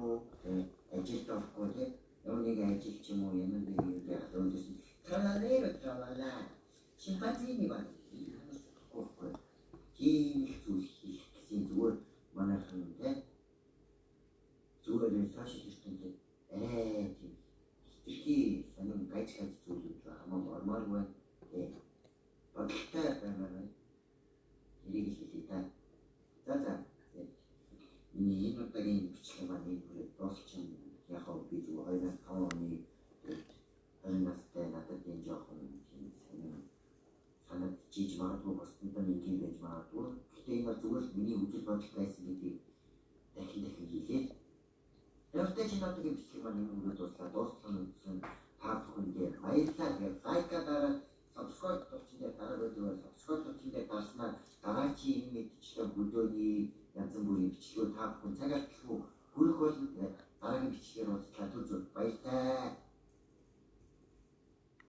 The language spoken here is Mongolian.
болохгүй ажилд орохгүй тийм ямар нэг ажил ч юм уу ямар нэг юм яагаад өндөс тралалаа шимпанзины баг болохгүй тийм их зүйл хийх гэсэн зүгээр манайхан тийм зүгээр л цааш ирсэн арай тийм ихий сонин гайж зүйлүүд хамаа ормааргүй бодолтой байна. Тэрийг хэлээ та. За. Энэ удаагийн бичлэг маань энэ дуусчих юм. Яг нь би зүгээр 2005 оны настай надад энэ жоохон тийм санаад жиж магадгүй босдоо нэг юм байж магадгүй. Гэхдээ энэ зүгээр миний үжил бодол байсан гэдгийг дахин хэлээ. Явтай чи надад энэ бичлэг маань энэ дууссан үсэн та бүхэндээ баярлалаа. Лайкадаараа subscribe хийгээд дараагийн subscribe хийгээд дарснаа дараагийн энэ мэдчлэг бүдөөний янз бүрийн бичлэг та бүхэн цагаар